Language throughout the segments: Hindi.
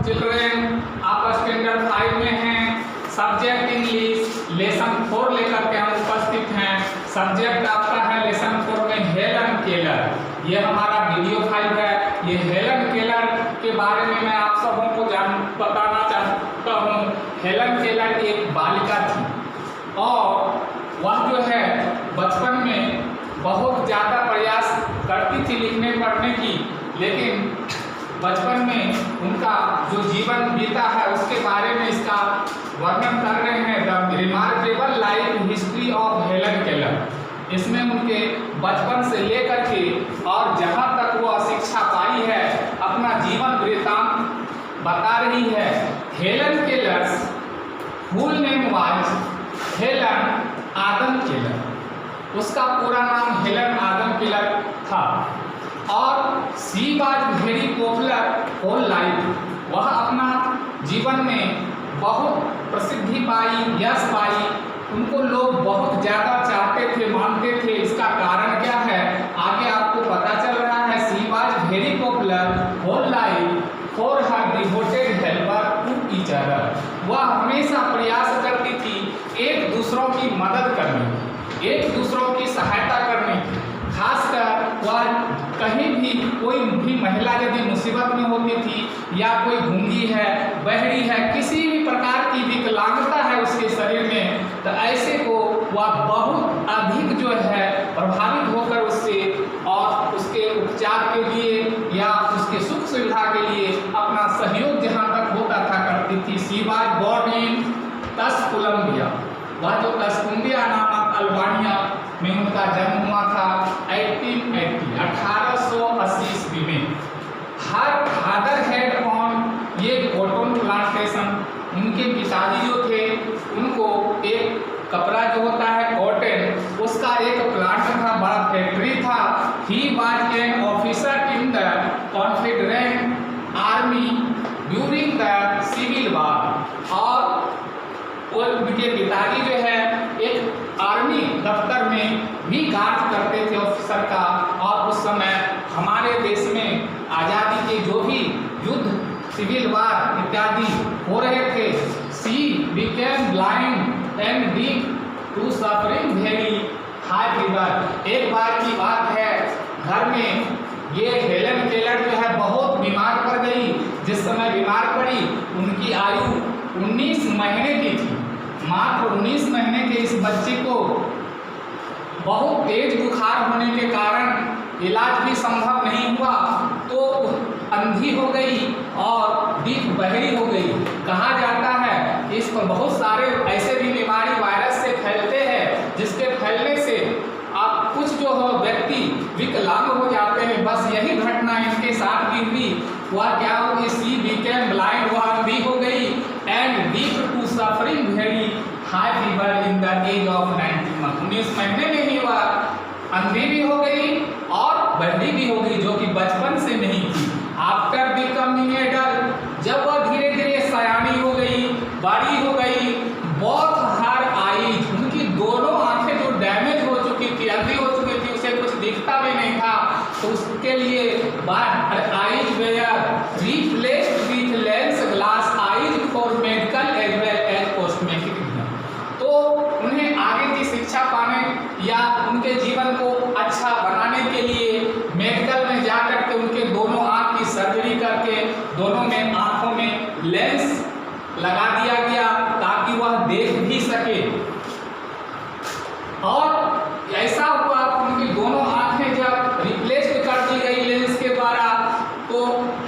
चिल्ड्रेन, आप स्टैंडर्ड 5 में हैं। सब्जेक्ट इंग्लिश लेसन 4 लेकर के हम उपस्थित हैं। सब्जेक्ट आपका है लेसन 4 में हेलन केलर। ये हमारा वीडियो फाइल है। ये हेलन केलर के बारे में मैं आप सबों को बताना चाहता हूँ। हेलन केलर एक बालिका थी और वह जो है बचपन में बहुत ज़्यादा प्रयास करती थी लिखने पढ़ने की, लेकिन बचपन में उनका जो जीवन बीता है उसके बारे में इसका वर्णन कर रहे हैं। The remarkable life history of Helen Keller. इसमें उनके बचपन से लेकर के और जहाँ तक वो शिक्षा पाई है अपना जीवन वृत्तांत बता रही है। Helen Keller's full name was Helen Adam Keller. उसका पूरा नाम हेलन आदम केलर था और she was very popular whole life. वह अपना जीवन में बहुत प्रसिद्धि पाई, यश पाई। उनको लोग बहुत ज़्यादा चाहते थे, मानते थे। इसका कारण क्या है आगे आपको पता चल रहा है। She was very popular whole life for her devoted helper to each other. वह हमेशा प्रयास करती थी एक दूसरों की मदद करने, एक दूसरों की सहायता करने की। खासकर वह कहीं भी कोई भी महिला यदि मुसीबत में होती थी या कोई गूंगी है, बहरी है, किसी भी प्रकार की विकलांगता है उसके शरीर में, तो ऐसे को वह बहुत अधिक जो है प्रभावित होकर उससे और उसके उपचार के लिए या उसके सुख सुविधा के लिए अपना सहयोग जहाँ तक होता था करती थी। She was born in Tuscumbia. वह जो तस्कुम्बिया नामक अल्बानिया में उनका जन्म हुआ था 1880 ईस्वी में। हर फादर हेड ऑन ये कॉटन प्लांटेशन। उनके पिताजी जो थे उनको एक कपड़ा जो होता है कॉटन, उसका एक प्लांट था, बड़ा फैक्ट्री था। He was an officer in the Confederate army during the civil war. और उनके पिताजी जो है एक आर्मी दफ्तर में भी कार्य करते थे ऑफिसर का। और उस समय हमारे देश में आज़ादी के जो भी युद्ध, सिविल वार इत्यादि हो रहे थे, she became blind and weak to suffering very high fever. एक बार की बात है, घर में ये हेलन केलर जो है बहुत बीमार पड़ गई। जिस समय बीमार पड़ी उनकी आयु 19 महीने की थी। मात्र 19 महीने के इस बच्चे को बहुत तेज बुखार होने के कारण इलाज भी संभव नहीं हुआ, तो अंधी हो गई और दीप बहरी हो गई। कहा जाता है इस पर बहुत सारे ऐसे भी बीमारी वायरस से फैलते हैं जिसके फैलने से आप कुछ जो हो व्यक्ति विकलांग हो जाते हैं। बस यही घटना इनके साथ भी हुई। वह क्या हो गई, शी बिकेम ब्लाइंड, वह अंधी हो गई and weak to suffering very high fever in the age of 19 month. 19 महीने में ही वह अंधी भी हो गई और बहरी भी हो गई, जो कि बचपन से नहीं थी। आफ्टर बिकमिंग एडल्ट, जब वह धीरे धीरे सयानी हो गई, बड़ी हो गई, बोथ हर आईज, उनकी दोनों आंखें जो डैमेज हो चुकी थी, अंधी हो चुकी थी, उसे कुछ दिखता भी नहीं था, तो उसके लिए eyes were replaced with lens glass eyes for medical as well as cosmetic. तो उन्हें आगे की शिक्षा पाने या उनके जीवन को अच्छा बनाने के लिए मेडिकल में जाकर के उनके दोनों आँख की सर्जरी करके दोनों में आँखों में लेंस लगा दिया गया ताकि वह देख भी सके। और ऐसा हुआ उनकी दोनों आँखें जब रिप्लेस कर दी गई लेंस के द्वारा, तो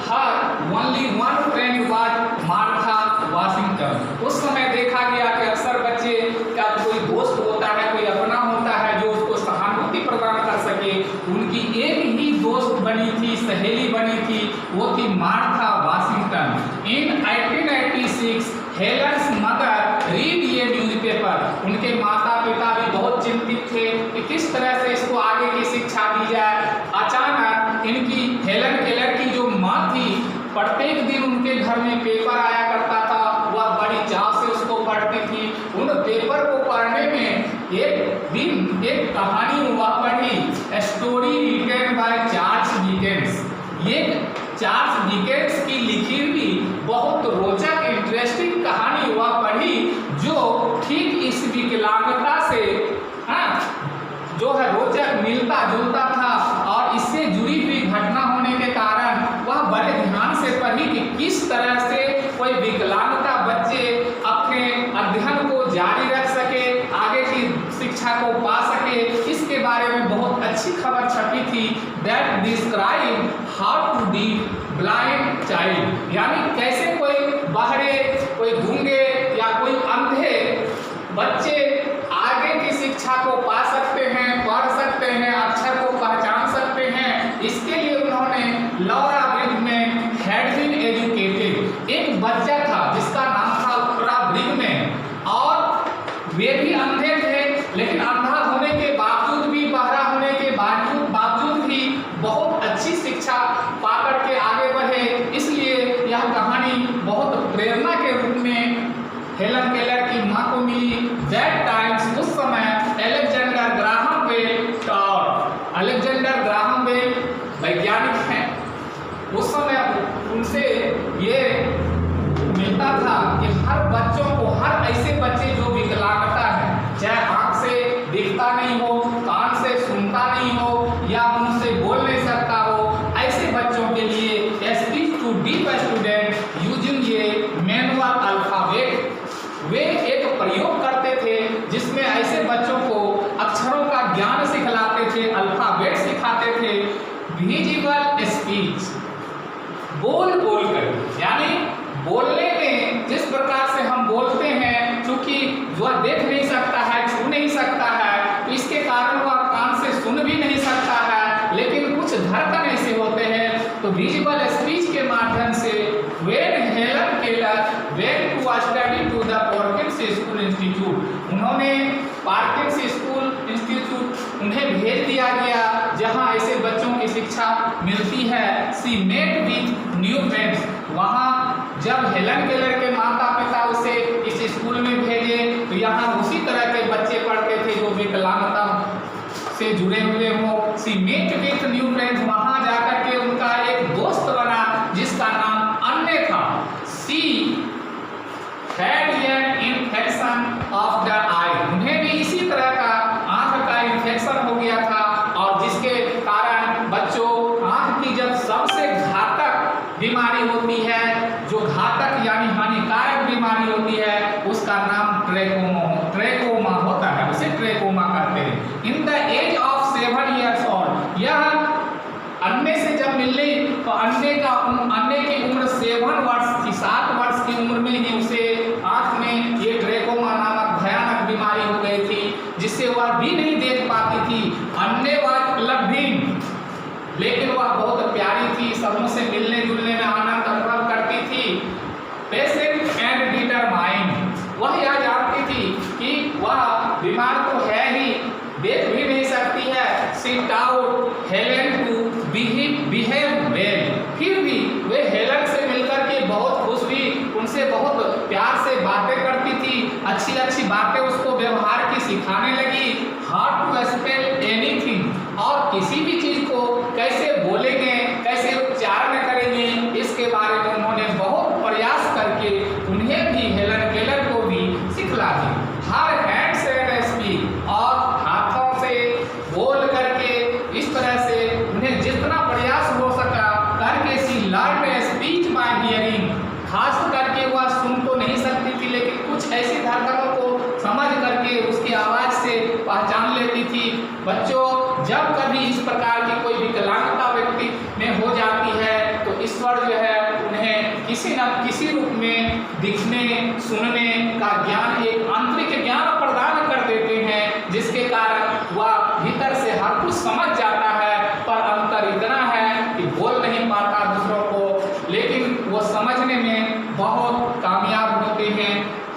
her only one friend was Martha Washington. उस समय देखा गया कि अक्सर बच्चे का कोई दोस्त होता है, कोई अपना होता है जो उसको सहानुभूति प्रदान कर सके। उनकी एक ही दोस्त बनी थी, सहेली बनी थी, वो थी मार्था वाशिंगटन। इन 1886 हेलन्स मदर रीड ये न्यूज़पेपर। उनके माता पिता भी बहुत चिंतित थे कि किस तरह से इसको आगे की शिक्षा दी जाए। अचानक इनकी हेलन केलर की जो माँ थी, प्रत्येक दिन उनके घर में पेपर आया करता था, वह बड़ी चाव से उसको पढ़ती थी। उन पेपर को पढ़ने में एक दिन एक कहानी हुआ पढ़ी, story written by Charles Dickens. ये चार्ल्स डिकेंस की लिखी हुई बहुत रोचक इंटरेस्टिंग कहानी वह पढ़ी जो ठीक इस विकलांगता से जो है रोचक मिलता जुलता था, और इससे जुड़ी हुई घटना होने के कारण वह बड़े ध्यान से पढ़ी कि किस तरह से कोई विकलांगता बच्चे अपने अध्ययन को जारी रख सके, आगे की शिक्षा को पा सके। इसके बारे में बहुत अच्छी खबर छपी थी, that describe how to the blind child, यानी कैसे कोई बहरे, कोई गूंगे या कोई अंधे बच्चे आगे की शिक्षा को पा सकते हैं, पढ़ सकते हैं, अक्षर को पहचान सकते हैं। इसके लिए उन्होंने लॉरा ब्रिग में हैड बीन एजुकेटेड, एक बच्चा था जिसका नाम था लॉरा ब्रिगमैन, और वे भी अंधे थे, लेकिन अंधा होने के बावजूद भी, बहरा होने के बावजूद भी बहुत अच्छी शिक्षा पाकर के आगे बढ़े। इसलिए यह कहानी बहुत प्रेरणा के रूप में हेलन केलर की मां को मिली। दैट टाइम्स, उस समय अलेक्जेंडर ग्राहम बेल, और अलेक्जेंडर ग्राहम बेल वैज्ञानिक हैं, उस समय उनसे ये मिलता था कि हर बच्चों को, हर ऐसे बच्चे जो विकलांगता है, चाहे आंख से दिखता नहीं हो, कान से सुनता नहीं हो, या उनसे बोल नहीं सकता हो, ऐसे बच्चों के लिए speech to deaf student using a manual alphabet, वे एक प्रयोग करते थे जिसमें ऐसे बच्चों को अक्षरों का ज्ञान सिखलाते थे, अल्फाबेट सिखाते थे। विजिबल स्पीच, बोल कर, यानी बोलने में जिस प्रकार से हम बोलते हैं, क्योंकि वह देख नहीं सकता है, छू नहीं सकता है, तो इसके कारण वह कान से सुन भी नहीं सकता है, लेकिन कुछ धड़कन ऐसे होते हैं। तो विजिबल स्पीच के माध्यम से when Helen Keller went to study to the Parkins School Institute, उन्होंने पार्किंस स्कूल इंस्टीट्यूट उन्हें भेज दिया गया, जहां ऐसे बच्चों की शिक्षा मिलती है। She met with new friends, वहां जब हेलन केलर के माता पिता उसे इस स्कूल में भेजे तो यहाँ उसी तरह के बच्चे पढ़ते थे जो विकलांगता से जुड़े हुए हो। She met with new friends, वहां जाकर के उनका एक दोस्त बना जिसका नाम अन्य था। She had an infection of the eye, उन्हें भी इसी तरह का आंख का इन्फेक्शन हो गया था, और जिसके कारण बच्चों आंख की जब सबसे घातक बीमारी होती है, जो घातक यानी हानिकारक बीमारी होती है, उसका नाम ट्रेकोमा होता है, उसे ट्रेकोमा कहते हैं। In the age of 7 years old, यह अन्य से जब मिलने तो अन्य की उम्र 7 वर्ष थी, 7 वर्ष की उम्र में ही उसे आंख में ये ट्रेकोमा नामक भयानक बीमारी हो गई थी, जिससे वह भी नहीं देख पाती थी। अन्य उपलब्धि, लेकिन वह बहुत प्यारी थी, सबों से मिलने जुलने में आनंद अनुभव करती थी। पेशेंट एंड डिटरमाइंड, वह यह जानती थी कि वह बीमार तो है ही, देख भी नहीं सकती है। She taught Helen to behave well, फिर भी वे हेलन से मिलकर के बहुत खुश हुई, उनसे बहुत प्यार से बातें करती थी, अच्छी अच्छी बातें उसको व्यवहार की सिखाने लगी। हाउ टू स्पेल एनीथिंग, और किसी भी चीज को कैसे बोलेंगे, कैसे उच्चारण करेंगे, इसके बारे में उन्होंने बहुत प्रयास करके उन्हें भी, हेलन केलर को भी सिखला दी। हर हैंड्स एंड स्पीच, और हाथों से बोल करके इस तरह से उन्हें जितना प्रयास हो सका करके सी लर्न स्पीच बाय हियरिंग, खास करके वह सुन तो नहीं सकती थी, लेकिन कुछ ऐसी धड़कनों को समझ करके उसकी आवाज से पहचान लेती थी। बच्चों, जब कभी इस प्रकार की कोई विकलांगता व्यक्ति में हो जाती है तो ईश्वर जो है उन्हें किसी न किसी रूप में दिखने सुनने का ज्ञान, एक आंतरिक ज्ञान प्रदान कर देते हैं, जिसके कारण वह भीतर से हर कुछ समझ जाता है, पर अंतर इतना है कि बोल नहीं पाता दूसरों को, लेकिन वो समझने में बहुत कामयाब होते हैं।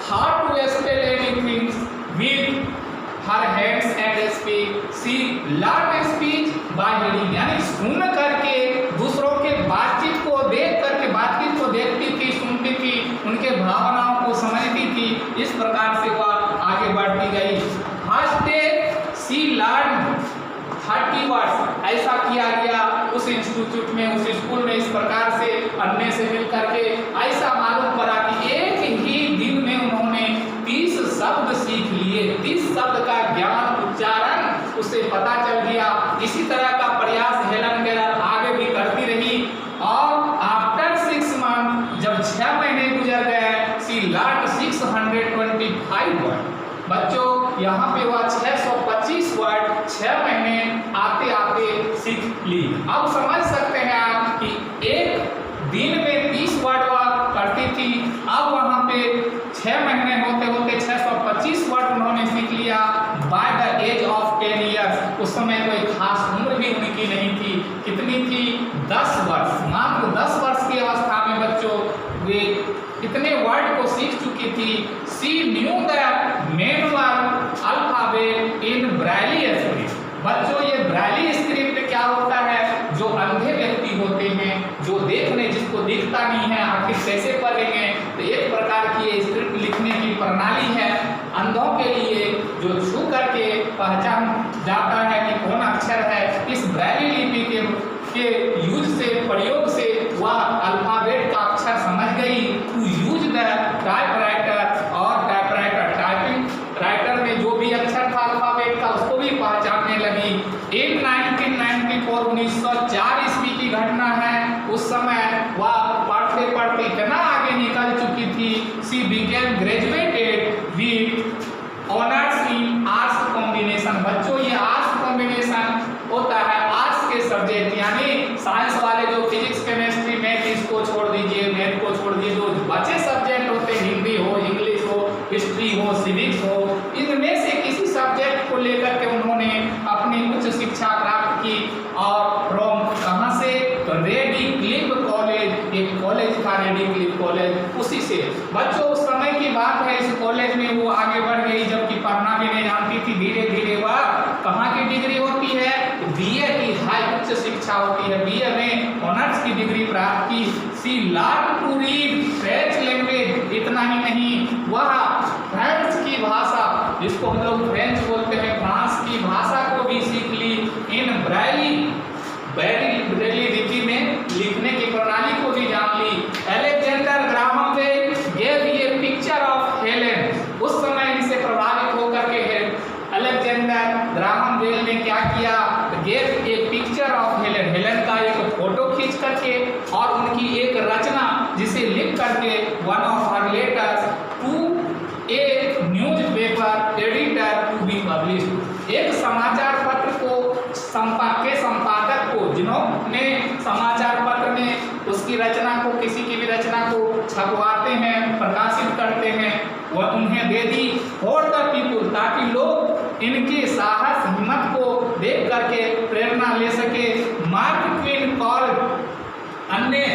How to spell anything with her hands and speech, she learn speech by hearing, यानी सुन करके दूसरों के बातचीत को देख करके, बातचीत को देखती थी, सुनती थी, उनके भावनाओं को समझती थी। इस प्रकार से वह आगे बढ़ती गई। फर्स्ट डे सी लर्न 30 वर्ष, ऐसा किया गया उस इंस्टीट्यूट में, उस स्कूल में, इस प्रकार से अन्य से मिल करके ऐसा learned 625 वर्ड। बच्चों यहाँ पे वह 625 वर्ड 6 महीने आते आते सीख ली। अब समझ सकते हैं आप कि एक दिन में 30 वर्ड वह करती थी, अब वहाँ पे 6 महीने होते होते 625 वर्ड उन्होंने सीख लिया। By the age of 10 years, उस समय कोई खास उम्र भी उनकी नहीं थी। कितनी थी? 10 वर्ष। मात्र 10 वर्ष की अवस्था में बच्चों वे इतने वर्ड को सीख चुकी थी। She knew the manual alphabet in Braille script. बच्चों ये ब्राइली स्क्रिप्ट क्या होता है? जो अंधे व्यक्ति होते हैं, जो देखने जिसको दिखता नहीं है, आखिर कैसे पढ़ेंगे? तो एक प्रकार की ये स्क्रिप्ट लिखने की प्रणाली है अंधों के लिए, जो छू करके पहचान जाता है कि कौन अक्षर है। इस ब्राइली लिपि के यूज से, प्रयोग से वह अल्फाबेट का अक्षर समझ गई। टू यूज द टाइपराइटर और टाइपराइटर, टाइपिंग राइटर में जो भी अक्षर था अल्फाबेट का उसको भी पहचानने लगी। इन 1994 1904 ईस्वी की घटना है। उस समय वह पढ़ते पढ़ते इतना आगे निकल चुकी थी। सी became graduated with honours in arts combination. बच्चों ये आर्ट्स कॉम्बिनेशन होता है आर्ट्स के सब्जेक्ट, यानी साइंस वाले जो फिजिक्स केमिस्ट्री मैथ इसको छोड़ दीजिए, मैथ को छोड़ दीजिए, जो बचे सब्जेक्ट होते हैं हिंदी हो, इंग्लिश हो, हिस्ट्री हो, सिविक्स हो, इनमें से किसी सब्जेक्ट को लेकर के उन्होंने अपनी उच्च शिक्षा प्राप्त की। और फ्रॉम कहाँ से? तो रेडी क्लिफ कॉलेज, एक कॉलेज था रेडी क्लिफ कॉलेज, उसी से। बच्चों उस समय की बात है, इस कॉलेज में वो आगे बढ़ गई, जबकि पढ़ना भी नहीं जानती थी। धीरे धीरे वह कहाँ की डिग्री होती है? बीए की हाई उच्च शिक्षा होती है। बीए में ऑनर्स की डिग्री प्राप्त की। She learnt to read French language. इतना ही नहीं, वह फ्रांस की भाषा, जिसको हम लोग फ्रेंच बोलते हैं, फ्रांस की भाषा को भी सीख ली। इन ब्राइली लिपि में लिखने की प्रणाली को भी जान ली। Alexander Graham Bell gave a picture of Helen. उस समय इनसे प्रभावित होकर के अलेक्जेंडर ग्राहम बेल ने क्या किया? Gave a picture of Helen, Helen का एक फोटो खींच करके और उनकी एक रचना जिसे लिख करके one of her letters to a newspaper editor to be published. एक समाचार पत्र को संपादक को, जिन्होंने समाचार पत्र में उसकी रचना को, किसी की भी रचना को छपवाते हैं, प्रकाशित करते हैं, वह उन्हें दे दी फॉर द पीपुल, ताकि लोग इनके साहस हिम्मत को देख करके प्रेरणा ले सके। मार्क ट्वेन कॉल्ड अन्य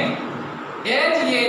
एज ये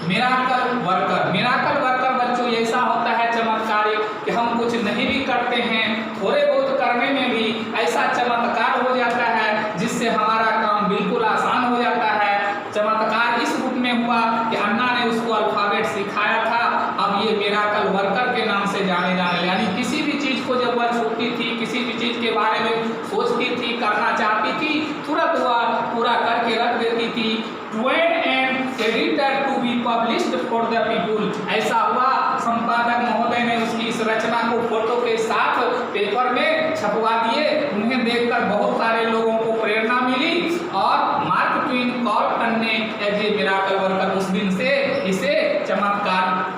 मिराकल वर्कर। मिराकल वर्कर बच्चों ऐसा होता है चमत्कारी कि हम कुछ नहीं भी करते हैं, थोड़े बहुत करने में भी ऐसा चमत्कार हो जाता है जिससे हमारा काम बिल्कुल आसान हो जाता है। चमत्कार इस रूप में हुआ कि अन्ना ने उसको अल्फाबेट सिखाया था। अब ये मिराकल वर्कर के नाम से जाने जाने, यानी किसी भी चीज को जब वह छूती थी, किसी भी चीज के बारे में सोचती थी, करना चाहती थी, तुरंत वह पूरा करके रख देती थी। Twain and editor to be published for the people. ऐसा हुआ, संपादक महोदय ने उसकी इस रचना को फोटो के साथ पेपर में छपवा दिए। उन्हें देखकर बहुत सारे लोगों को प्रेरणा मिली और मार्क ट्वेन कॉल्ड ने एज ए मिराकल वर्कर, उस दिन से इसे चमत्कार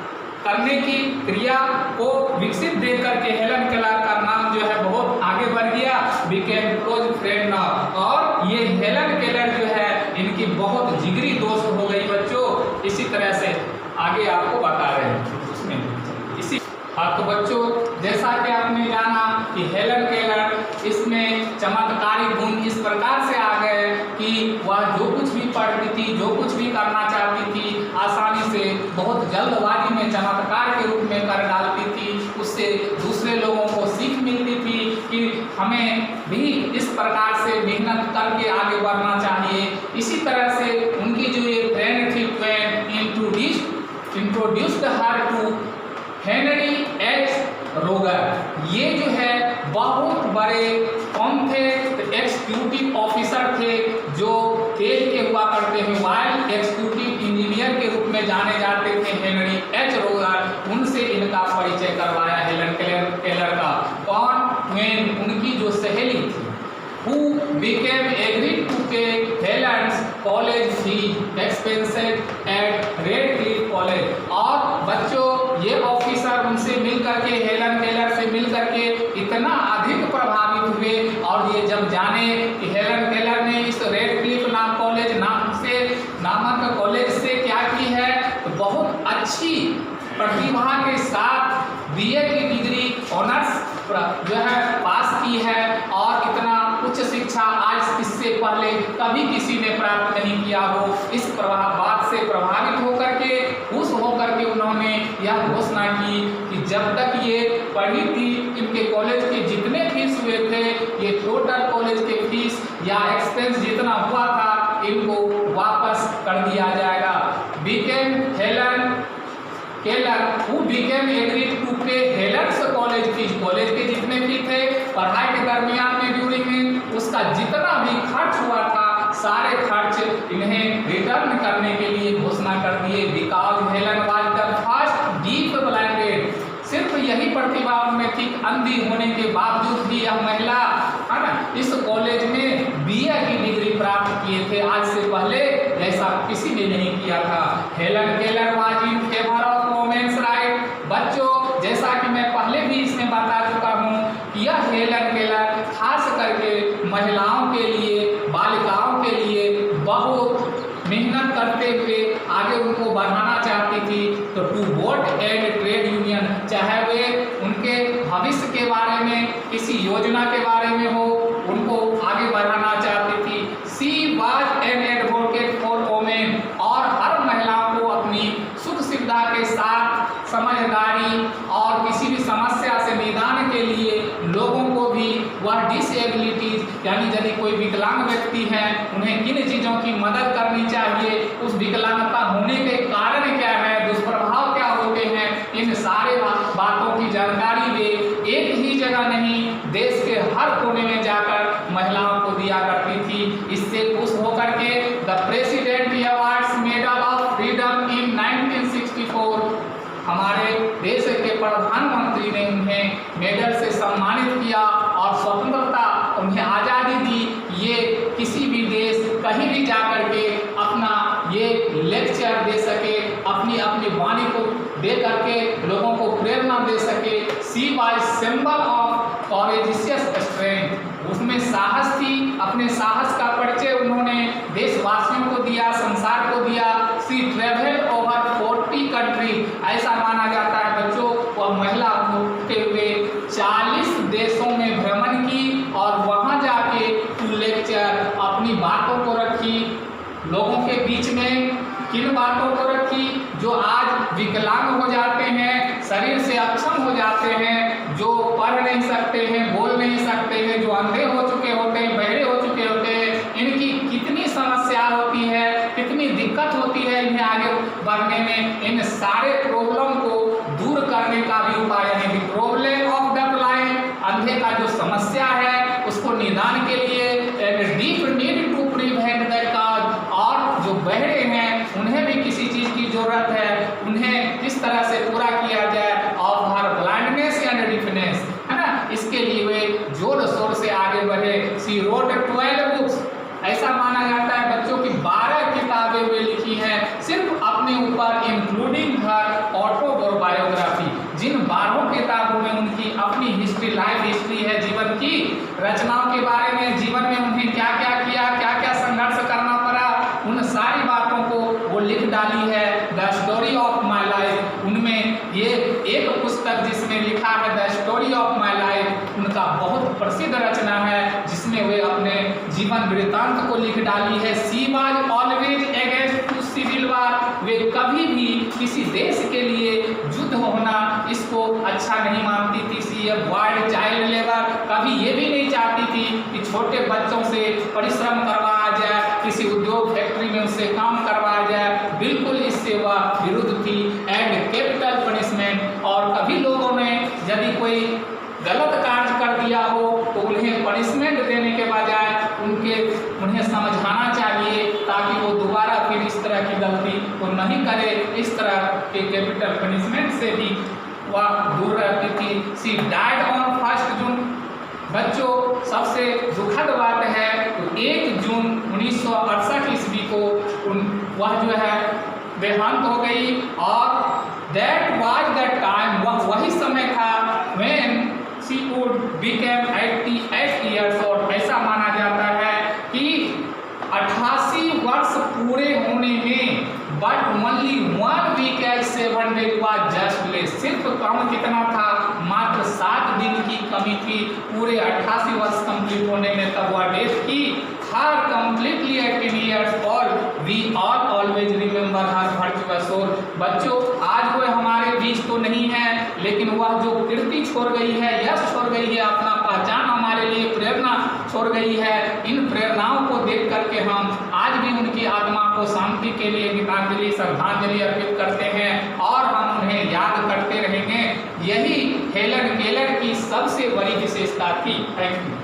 करने की क्रिया को विकसित देख करके हेलन केलर का नाम जो है बहुत आगे बढ़ गया, बिकेम क्लोज फ्रेंड नाउ। और ये हेलन केलर जो है इनकी बहुत जिगरी दोस्त हो गई बच्चों। इसी तरह से आगे आपको बता रहे हैं उसमें इसी। हाँ तो बच्चों जैसा कि आपने जाना कि हेलन केलर इसमें चमत्कारी गुण इस प्रकार से आ गए कि वह जो कुछ भी पढ़ती थी, जो कुछ भी करना चाहती थी, आसानी से बहुत जल्दबाजी में चमत्कार के रूप में कर डालती थी। उससे दूसरे लोगों को सीख मिलती थी कि हमें भी इस प्रकार से मेहनत करके आगे बढ़ना चाहिए। इसी तरह से उनकी जो ये फ्रेंड थी introduced her to Henry H Roger. ये जो है बहुत बड़े कौन थे? एग्जीक्यूटिव ऑफिसर थे जो तेल के हुआ करते हैं, वाइल्ड एग्जीक्यूटिव इंजीनियर के रूप में जाने जाते थे हेनरी एच रोगर। उनसे इनका परिचय करवाया हेलन केलर का। कौन? ट्वेन, उनकी जो सहेली थी, who became agreed to pay Helen's college fee expenses at Redcliffe College। और बच्चों बहुत अच्छी प्रतिभा के साथ बीए की डिग्री ऑनर्स जो है पास की है और इतना उच्च शिक्षा आज इससे पहले कभी किसी ने प्राप्त नहीं किया हो। इस बात से प्रभावित होकर के, खुश होकर के उन्होंने यह घोषणा की कि जब तक ये पढ़ी थी, इनके कॉलेज के जितने फीस हुए थे, ये टोटल कॉलेज के फीस या एक्सपेंस जितना हुआ था, इनको वापस कर दिया जाएगा। Beckham Helen Keller who became agreed to pay Helen's college fees, college के जितने फी थे पढ़ाई के दरमियान में ड्यूरिंग में, उसका जितना भी खर्च हुआ था सारे खर्च इन्हें रिटर्न करने के लिए घोषणा कर दिए। Because Helen was the first deaf blinded, सिर्फ यही प्रतिभा उनमें थी, अंधी होने के बावजूद भी यह महिला है ना इस कॉलेज में बीए की डिग्री प्राप्त किए थे। आज से पहले ऐसा किसी ने नहीं किया था। Helen Keller was in favour of women's right. बच्चों, जैसा कि मैं पहले भी इसमें बता चुका हूँ कि यह हेलन केलर खास करके महिलाओं के लिए, बालिकाओं के लिए बहुत मेहनत करते हुए आगे उनको बढ़ाना चाहती थी। तो to vote and trade union, चाहे वे उनके भविष्य के बारे में, किसी योजना के बारे में हो, उनको आगे बढ़ाना चाहती थी। She was an advocate for women, और हर महिलाओं को अपनी सुख सुविधा के साथ समझदारी और किसी भी समस्या से निदान के लिए लोगों को भी वह डिसेबिलिटीज यानी यदि कोई विकलांग व्यक्ति है उन्हें किन चीज़ों की मदद करनी चाहिए, उस विकलांगता होने के कारण क्या है, दुष्प्रभाव क्या होते हैं, इन सारे बातों की जानकारी वे एक ही जगह नहीं देश के हर कोने में जाकर महिलाओं को दिया करती थी। इससे खुश होकर के the president awards medal of freedom इन 1964 हमारे देश के प्रधानमंत्री ने उन्हें मेडल से सम्मानित किया और स्वतंत्रता, उन्हें आज़ादी दी। ये किसी भी देश कहीं भी जाकर के अपना ये लेक्चर दे सके, अपनी अपनी वाणी को दे करके लोगों को प्रेरणा दे सके। She was symbol of courageous strength, उसमें साहस थी। अपने साहस का परिचय उन्होंने देशवासियों को दिया, संसार को दिया। सी ट्रेवल ओवर 40 कंट्री, ऐसा माना जाता है बच्चों वह महिला होते हुए 40 देशों में भ्रमण की और वहाँ जाके लेक्चर अपनी बातों को रखी लोगों के बीच में। किन बातों को रखी? जो आज विकलांग हो जाते हैं, शरीर से अक्षम हो जाते हैं, जो पढ़ नहीं सकते हैं, बोल नहीं सकते हैं, जो अंधे हो चुके होते हैं, बहरे हो चुके होते हैं, इनकी कितनी समस्या होती है, कितनी दिक्कत होती है इन्हें आगे बढ़ने में। इन सारे प्रॉब्लम को दूर करने का भी उपाय है। प्रॉब्लम ऑफ द ब्लाइंड, अंधे का जो समस्या है उसको निदान के लिए deep need to prevent the cause, और जो बहरे हैं उन्हें भी किसी चीज़ की जरूरत है, उन्हें किस तरह से पूरा किया जाए of her blindness and deafness, है ना। इसके लिए वे जोर शोर से आगे बढ़े। सी रोट 12 बुक्स, ऐसा माना जाता है बच्चों की 12 किताबें वे लिखी हैं सिर्फ अपने ऊपर, इंक्लूडिंग हर ऑटोबायोग्राफी। जिन 12 किताबों में उनकी अपनी हिस्ट्री, लाइफ हिस्ट्री है, जीवन की रचनाओं के बारे में, जीवन में उन्हें क्या क्या किया, क्या क्या संघर्ष करना पड़ा, उन सारी बातों को वो लिख डाली है। The story of my life, उनमें ये एक पुस्तक जिसमें लिखा है the story of my life, उनका बहुत प्रसिद्ध रचना है जिसमें वे अपने जीवन वृत्तांत को लिख डाली है। She was always against to civil war, वे कभी भी किसी देश के लिए युद्ध होना इसको अच्छा नहीं मानती थी। सी अवॉइड चाइल्ड लेबर, कभी ये भी नहीं चाहती थी कि छोटे बच्चों से परिश्रम करवाया जाए, किसी उद्योग फैक्ट्री में उससे काम करवाया जाए, बिल्कुल इससे वह विरुद्ध थी। एंड कैपिटल पनिशमेंट, और कभी लोगों ने यदि कोई गलत कार्य कर दिया हो तो उन्हें पनिशमेंट देने के बजाय उन्हें समझाना चाहिए ताकि वो दोबारा फिर इस तरह की गलती को नहीं करे। इस तरह के कैपिटल पनिशमेंट से भी वह दूर रहती थी। सी डाइड ऑन 1 जून, बच्चों सबसे दुखद बात है तो 1 जून 1968 ईस्वी को वह जो है देहांत हो गई, और दैट वाज द टाइम, वह वही समय था when she would became 88 years old. ऐसा माना जाता है कि 88 वर्ष पूरे होने में but only 1 week old age was just less, सिर्फ कम कितना था, मात्र 7 दिन की कमी थी पूरे 88 वर्ष कंप्लीट होने में, तब वह डेथ की। Her completely 18 years old, we all always remember her virtuous soul. बच्चों, आज वो हमारे बीच तो नहीं है, लेकिन वह जो कीर्ति छोड़ गई है, यश छोड़ गई है, अपना पहचान हमारे लिए प्रेरणा छोड़ गई है, इन प्रेरणाओं को देख करके हम आज भी उनकी आत्मा को शांति के लिए गीतांजलि श्रद्धांजलि अर्पित करते हैं और हम उन्हें याद करते रहेंगे। यही हेलन केलर की सबसे बड़ी विशेषता थी। Thank you.